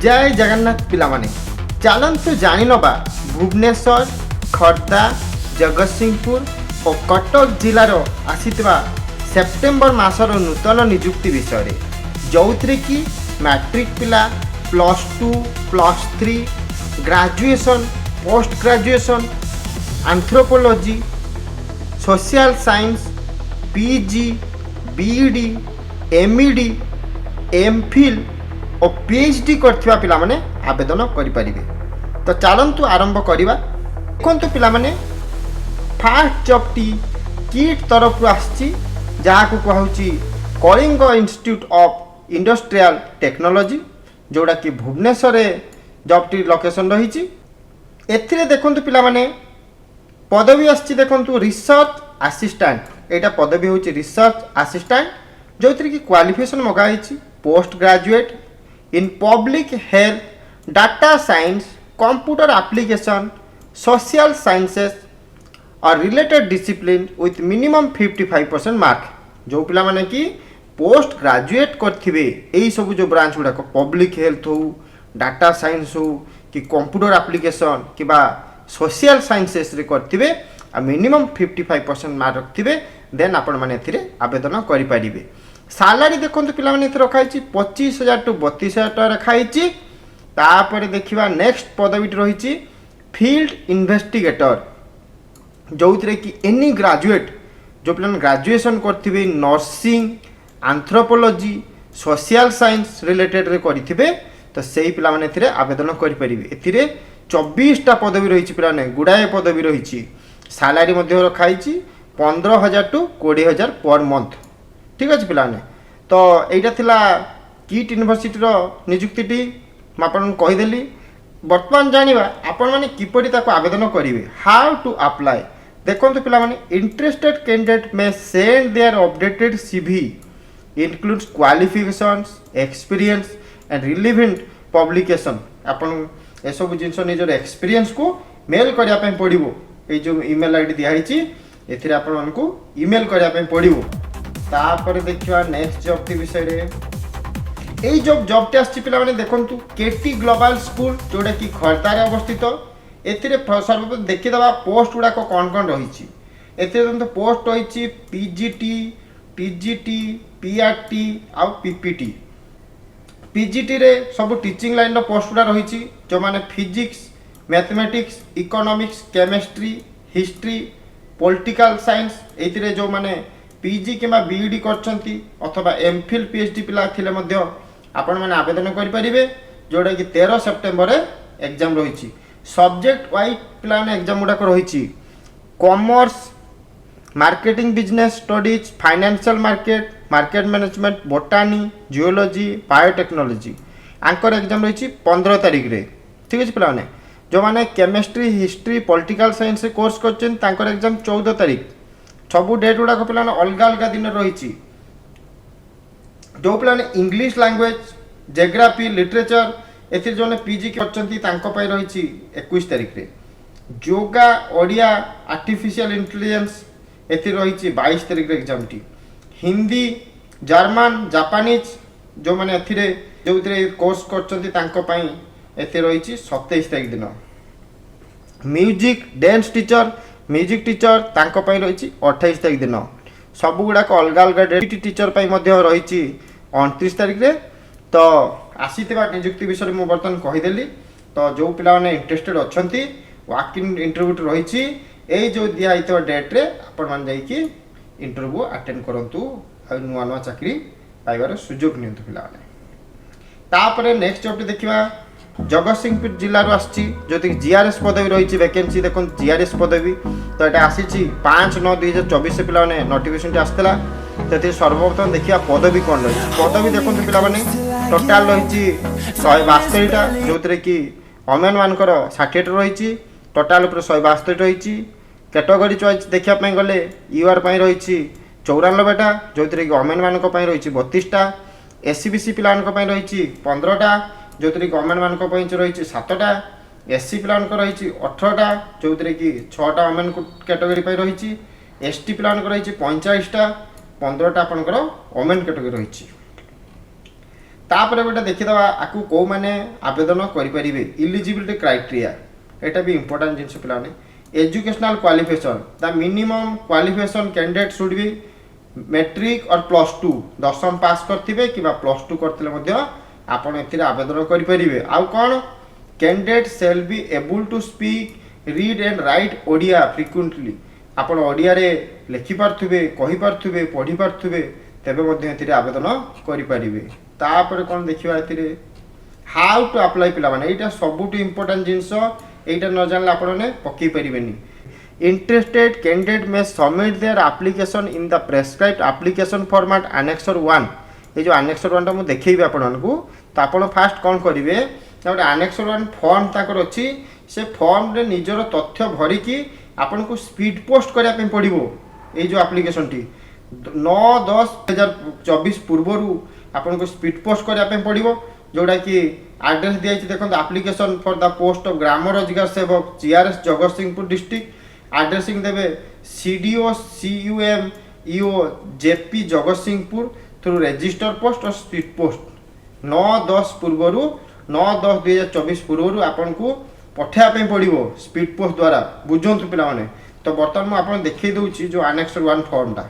जय जगन्नाथ पिला माने चलतु जानी नवा भुवनेश्वर खर्दा जगतसिंहपुर और कटक जिलार आसीथिबा सेप्टेम्बर मासर नूतन नियुक्ति विषय जो कि मैट्रिक पिला +2 +3 graduation post graduation anthropology social science PG BEd MEd M.Phil और PhD करथिबा पिला माने आवेदन करि परिबे। तो चलंतु आरंभ करिबा। देखंतु पिला माने फास्ट जॉब टी KIIT तरफ आछि जाहाकू कहउची Kalinga institute of industrial technology जोड़ा कि भुवनेश्वर जॉब टी लोकेशन रही। एथिरे देखंतु पिला माने पदवी आछि देखंतु रिसर्च असिस्टेंट एटा पदवी होची रिसर्च असिस्टेंट जो कि क्वालिफिकेशन मगाई post graduate in public health data science computer application social sciences और related discipline with minimum 55% mark जो पिला माने कि पोस्ट ग्रेजुएट करथिबे एई सब जो ब्रांच गुडा पब्लिक हेल्थ हो डाटा साइंस हो कि कंप्यूटर एप्लीकेशन कि सोशल साइंसेस रे करथिबे आ मिनिमम 55% मार्क रखथिबे देन आपण माने एथिरे आवेदन करि परिबे। सालारी देखते पिला माने रखाई 25,000 टू 32,000 टका रखाई। तापर देखिबा नेक्स्ट पदवी रही फील्ड इन्वेस्टिगेटर जो कि एनी ग्रेजुएट जो पिला ग्रेजुएशन करथिबे nursing anthropology social science related रे करथिबे तो सेही पिला माने एथिरे आवेदन करि परिबे। एथिरे 24टा पदवी रही पिला माने गुडाए पदवी रही। सालारी मध्य रखाई 15,000 टू 20,000 पर मंथ। ठीक अच्छे पिलाने तो यहाँ थिला KIIT यूनिवर्सिटी निजुक्ति आपन कहीदेली। बर्तमान जानिबा आपण माने किपरि ताको आवेदन करिवे हाउ टू अप्लाई। देखंतु पिला माने interested candidate may send their updated CV includes qualifications experience and relevant publication. आपण ए सब जिंस निजर एक्सपीरियंस को मेल करिया पे पड़िबो। ए जो ईमेल आईडी दिया हिची एथिरे आपण मानकू ईमेल करिया पे पड़िबो। तापर देखिवा नेक्स्ट जॉब के विषय रे एई जॉब टे आछि पिला माने देखंतु KIIT ग्लोबल स्कूल जोडा कि खर्दा रे अवस्थित। एथिरे सर्वप्रथम देखि दबा पोस्ट गुडा को कोन रही छी। एथिरे तो पोस्ट रही PGT TGT PRT आ PPT। PGT रे सब टीचिंग लाइन रो पोस्ट गुडा रही छी जो माने physics mathematics economics chemistry history political science एथिरे जो माने PG किंबा B.Ed करछंती अथवा M.Phil PhD पिला थिले मध्य आपण माने आवेदन करि परिबे जोडा कि 13 सेप्टेम्बर रे एग्जाम रही। सब्जेक्ट वाइज पिला ने एग्जाम गुडा को रही commerce marketing business studies financial market market management बोटानी geology biotechnology Anchor exam रही 15 तारिख रे। ठीक अछि पिला ने जो माने केमिस्ट्री हिस्ट्री पॉलिटिकल साइंस से कोर्स करछन तांकर एग्जाम 14 तारिख। सबू डेट गुड़ा पिला अलग अलग दिन रही। जो पिला इंग्लिश लैंग्वेज जियोग्राफी लिटरेचर एथि जो PG करछंती तांको पय रही 21 तारिख रे। योगा ओडिया आर्टिफिशियल इंटेलिजेंस एथि रही 22 तारिख रे exam T. Hindi German Japanese जो माने एथिरे जो कोर्स करछंती तांको पय एथि रही 27 तारिख दिन। Music dance teacher music teacher तांको पय रही 28 तारिख दिन। सब गुड़ा अलग अलग डेट टीचर पय मध्य रही 29 तारिख रे। तो आसीथिबा नियुक्ति विषय मु बर्तन कहीदेली। तो जो पिला माने इंटरेस्टेड अछंती वॉक इन इंटरव्यू रही ए जो दिया हितबा डेट रे आपण मान जाई कि इंटरव्यू अटेंड करंतु आ नुवा नुवा चाकरी पाइबार सुयोग नियंतु पिला माने। तापरे नेक्स्ट जॉब देखिबा जगतसिंहपुर जिल्लार आछि जो GRS पदवी रही वैकेंसी देखो GRS पदवी। तो ये आसी 5/9/2024 से पिला माने नोटिफिकेशन आसला। तो सर्वप्रथम देखिए पदवी कौन रही। पदवी देखो पिला माने टोटाल रही 162टा जो कि वमेन मानकर 60 रही टोटाल 162 रही। कैटेगरी चॉइस देखा गले UR रही 94टा जो कि वमेन मान रही 32टा SC BC पिला रही 15टा जो गवर्नमेंट मान रही 7टा SC पिला रही 18टा जो कि 6टा वमेन कैटेगरी रही ST पिला रही 45टा 15टा आपंकर वमेन कैटेगरी रही। तापर गोटे देखीदे आपको कौ मैंने आवेदन करेंगे इलिजिबिलिटी क्राइटेरिया एटा भी इंपोर्टेंट जिनस पे educational qualification the minimum qualification candidate should be matric और +2 दशम पास करथिबे कि +2 करथिले आपण एथिरे आवेदन करेंगे आउ कौन candidate shall be able to speak read and write Odia frequently आपण ओडिया रे लिखि पारथुबे कहि पारथुबे पढ़ी पारथुबे तेबे एथिरे आवेदन करेंगे तापर कौन देखा ए हाउ टू अप्लाई पिला माने एटा सबुठ इंपोर्टेंट जिनस एटा न जानले आपने पकई पारेनि इंटरेस्टेड कैंडिडेट में submit there application in the prescribed application format annexure 1 ये जो एनेक्सर 1 टा मु देखैबे आपनकु तो आपण फास्ट कौन करेंगे गोटे एनेक्सर 1 फॉर्म ताकर अच्छी से फॉर्म रे निजर तथ्य भरिकी आपन को स्पीड पोस्ट करने पड़ो ये जो एप्लिकेशन टी 9/10/2024 पूर्वर आपन को स्पीड पोस्ट करने पड़ो जोड़ा कि एड्रेस दिखाई देखो application for the post of Gram Rozgar Sevak GRS Jagatsinghpur district addressing देवे CDO CUM EO ZP Jagatsinghpur through register post और स्पीड पोस्ट 9/10 पूर्वर 9/10/2024 पूर्व आपन को पठाइबा पड़ो स्पीड पोस्ट द्वारा बुझंतु पिला माने तो बर्तमान मुझे आपन देखै दउची जो एनेक्सर 1 फॉर्मटा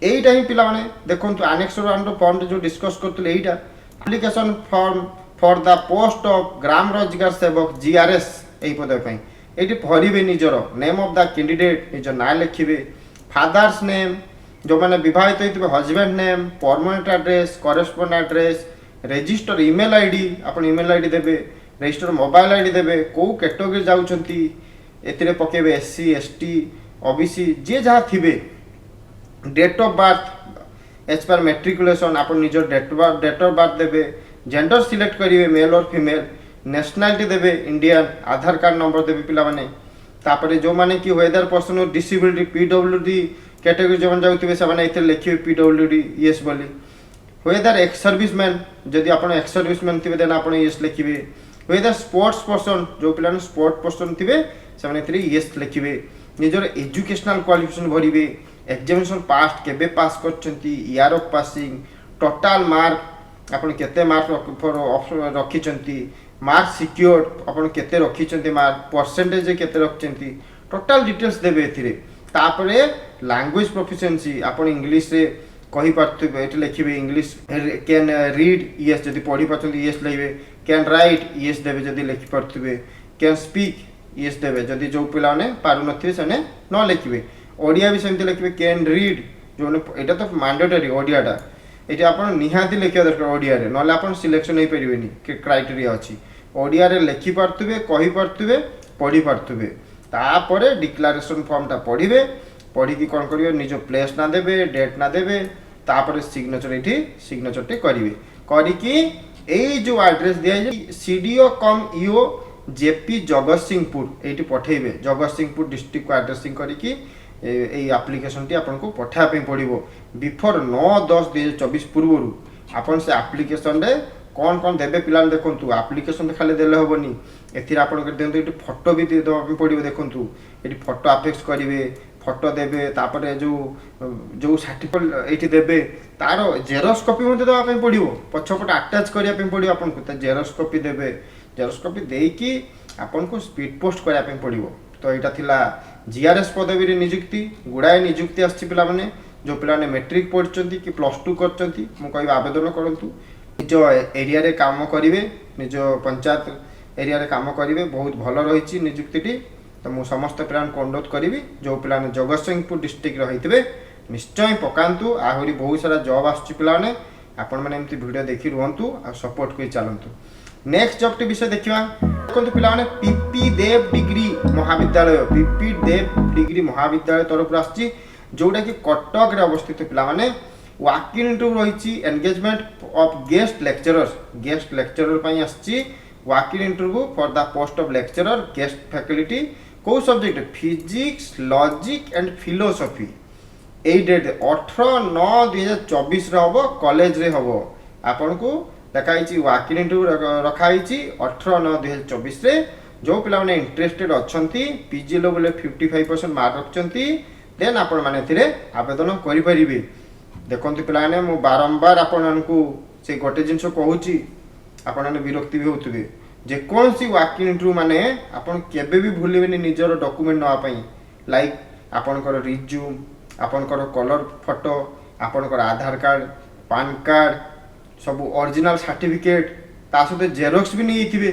एटा ही पिला माने देखंतु एनेक्सर 1 रो फॉर्म जो डिस्कस करथले एटा application form for the post of Gram Rozgar Sevak GRS एई पद पई एटी भरिबे निजर नेम ऑफ द कैंडिडेट निजर ना लिखिबे फादर्स नेम जो माने विवाहित होइतबे husband name permanent address correspond address register email ID अपन ईमेल आईडी देबे रजिस्टर मोबाइल आईडी देबे को कैटेगरी जाउछंती एतिरे पकेबे एससी एसटी ओबीसी जे जहा थिबे date of birth age per matriculation अपन निजर डेट ऑफ बर्थ देबे जेंडर सिलेक्ट करिवे मेल और फीमेल नेशनलिटी देबे इंडियन आधार कार्ड नंबर देबे पिला माने तापरे जो माने कि whether person with disability PWD category जो जाउथिबे से माने इथे लिखिबे पीडब्ल्यूडी यस बोली वेदर एक्स सर्विसमैन जदि आपण एक्स सर्विसमैन थिबे देन आपण यस लिखिबे वेदर स्पोर्ट्स पर्सन जो पिलाने स्पोर्ट पर्सन थिबे से माने इथे यस लिखिबे निजर एजुकेशनल क्वालिफिकेशन भरिबे एग्जामिनेशन पास केबे पास करछंती year of passing total mark आपण केते मार्क रखिछंती मार्क सिक्योर्ड आपण केते रखिछंती मार्क परसेंटेज केते रखिछंती टोटल डिटेल्स देबे एथिरे तापरे लैंग्वेज प्रोफिशिएंसी आपण इंग्लिश रे कहि पारथबे एठी लिखिबे इंग्लिश कैन रीड यस जदि पढि पाछंती यस लिखिबे कैन राइट यस देबे जदि लिखि पारथबे कैन स्पीक यस देबे जदि जो पिलाने पारु नथिबे सेने न लिखिबे ओडिया भी सेमती लिखिबे कैन रीड जो एटा तो मैंडेटरी ओडियाटा ये आप निहाती लिखा दरकार ओडिया रे नले आप सिलेक्शन नहीं पारेनि कि क्राइटेरिया अच्छी ओडिया रे लिखि पारथुबे कहि पारथुबे पढ़ी पारथुबे तापरे डिक्लेरेशन फॉर्मटा पढ़िबे पढ़ी कौन करिवे निज प्लेस ना देबे डेट ना देबे तापरे सिग्नेचर एठी सिग्नेचरटे करिवे करिकी एई जो एड्रेस दिया सीडीओ कम ईओ जेपी जगतसिंहपुर एठी पठेइबे जगतसिंहपुर डिस्ट्रिक्ट को एड्रेसिंग करिकी এই আপ্লিকেশনটি আপনাকে পঠাইবা পড়িব বিফোর 9/10/2024 পূর্বরু আপন সে আপ্লিকেশন রে কোন কোন দেবে পিলান দেখন্তু আপ্লিকেশন খালি দেলে হবনি এথির আপনাকে দেন্তু এটি ফটো भी দেবা পড়িব দেখন্তু এটি ফটো আফেক্স করিবে ফটো দেবে তারপরে जो সার্টিফিকেট এটি দেবে তার জেরক্স কপি মধ্যে দেবা পড়িব পছপট আটাচ করিয়া পড়িব আপনাকে তা জেরক্স কপি দেবে জেরক্স কপি দেইকি আপনাকে স্পিড পোस्ट করিয়া পড়িব तो यहाँ थिला जीआरएस पदवी निजुक्ति गुड़ाए निजुक्ति आसी पे जो पे मैट्रिक पढ़ी कि +2 कर आवेदन करूँ निज एरिया रे काम करेंगे निज पंचायत एरिया रे काम करेंगे बहुत भल रही निजुक्ति तो मुझे समस्त पे अनुरोध करी जो पे जगतसिंहपुर डिस्ट्रिक्ट रही निश्चय पकातु आहरी बहुत सारा जॉब आसने आपण मैंने वीडियो देखी रुहतु आ सपोर्ट कर चलतु नेक्स्ट जॉब टी विषय देखा देखो पे PP Dev degree Mahavidyalaya PP Dev degree Mahavidyalaya तरफ आसी जोटा कि कटक रे अवस्थित पे वाक इन इंटरव्यू रही एंगेजमेंट ऑफ गेस्ट लेक्चरर पर आसी walk in interview for the post of lecturer guest faculty कौ subject physics logic and philosophy यही डेट 18/9/2024 हम कॉलेज रे हम आपन को देखाई वाक इन इंटरव्यू रखाई 18/9/2024 रे जो पिला माने इंटरेस्टेड अछंती पीजी लेवल 55% मार्क रखचंती देन आपण माने थिरे आवेदन करि परिबे देखंतु पिला माने मु बारंबार आपण को से गोटे जिनस कहूँ आपने विरक्ति भी होते जेकोसी वाकिंग इंटरव्यू माने आपन केबे भी भूलिबेनी निजर डॉक्यूमेंट नवापाई लाइक आपनकर रिज्यूम आपनकर कलर फोटो आपनकर आधार कार्ड पान कार्ड सब ओरिजिनल सर्टिफिकेट ता सहित जेरोक्स भी नहीं थिबे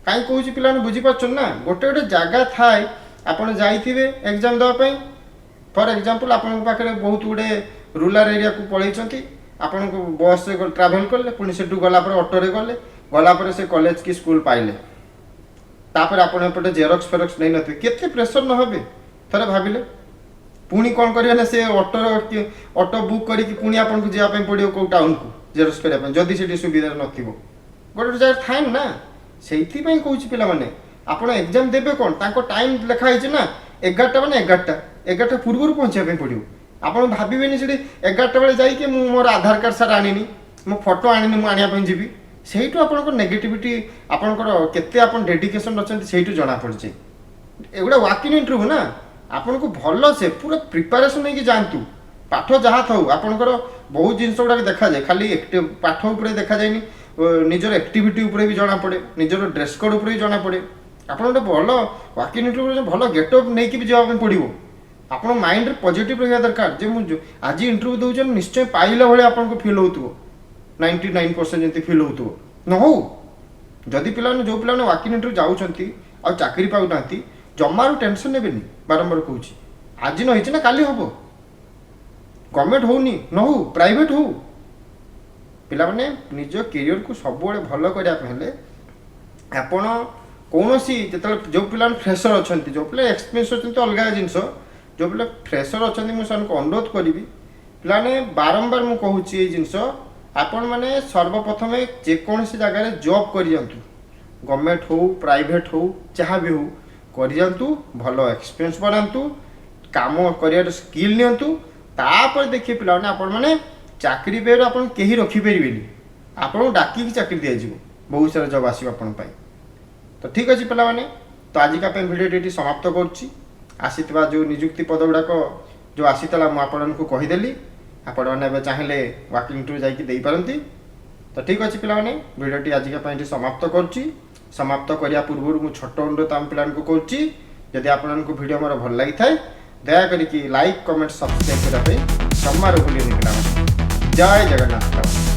कहीं कहूँ पिला बुझी पार्छन ना गोटे गोटे जगह थाए आपन जाइथिबे एग्जाम देवाई फॉर एग्जांपल आपन पाखे बहुत गुड़े रूरल एरिया को पलैछंती आपन को बस से ट्रैवल कले पुणी से गला ऑटो रे गले गला पर से कॉलेज की स्कूल पाइले तापर आपन एपटे जेरोक्स फेरोक्स नहीं नथिबे केते प्रेशर न होबे थरे भाबिले पुणी कौन करिया ना से ऑटो बुक करी कि पुणी आपन को जिया पई पड़ियो को टाउन को जेरोक्स करिया पई जदी सेठी सुविधा नथिबो गोटे जगह थाए ना सेठी पई कहूची पिला माने आपन एग्जाम देबे कोन ताको टाइम लिखा हिचे ना 11टा माने 11टा पूर्व पहुंचा पई पड़ियो आपन भाबिबेनी सेठी 11टा बेले जाई कि मु मोर आधार कार्ड सारा आनिनी मो फोटो आनिनी मु आनिया पई जीबी सेहिटु आपनकर नेगेटिविटी आपनकर केते आपन डेडिकेशन रचंती सेहिटु जणा पड़चे एगुडा वाकिंग इंटरव्यू ना आपन को भलो से पूरा प्रिपरेशन नहीं कि जानतु पाठ जहाँ थाउ आपनकर बहुत जिनस गुडा देखा जाए खाली पाठ उपरे देखा जाएनी निजर एक्टिविटी उपरे भी जणा पड़े निजर ड्रेस कोड उपरे भी जणा पड़े आपन गोटे भलो वाकिंग इंटरव्यू भलो गेटअप नहीं कि भी जवाब पड़ो आपन माइंड रे पॉजिटिव रहा दरकार जे मु आज इंटरव्यू दउछन निश्चय पाइला भले आपन को फील होतुओ 99% जंती फील होतुओ न हो जदि पिला जो पिला वाकिंग इंटरव्यू जाउछंती आ चाकरी पाउनांती जमारू टेंशन नेबेनी बारंबार कहूँ आज न ना काली हम गवर्नमेंट होनी न हो प्राइवेट हो पिला माने निज कैरियर को सब भल करने आपण कौन जो जो पिला फ्रेशर अच्छा जो पिला एक्सपीरियंस अच्छा अलग जिनस जो पिला फ्रेशर अच्छा मुझे अनुरोध करी पिलाने बारंबार मुझे कहूँ ये जिनस आपण मैंने सर्वप्रथम जेकोसी जगह जॉब कर गवर्नमेंट हो प्राइवेट हो जहाँ भी हो करियंतु भलो एक्सपीरियंस बनातु काम करियर स्किल नियंतु तापर देखिए पिला आपण माने चाकरी पे आपण केही रखी परिबेनी आपण डाकी की चाकरी दिया जिवो बहुत सारा जॉब आसीबो आपण पाई तो ठीक अछि पिला माने तो आज का पे वीडियो एटी समाप्त करछि आसीतबा जो नियुक्ति पद गुडाक जो आसीतला मु आपण को कहि देली आपण माने बे चाहिले वाकिंग टू जाई कि देई पारंती तो ठीक अछि पिला माने वीडियोटी आज का पे एटी समाप्त करछि समाप्त करिया पूर्व मु छोट अनुरोध आम पिलान को करछि जदि आपन को वीडियो मोर भल लागि थाए दया करी कि लाइक कमेंट सब्सक्राइब करा पे जमार भूलिए निकला जय जगन्नाथ।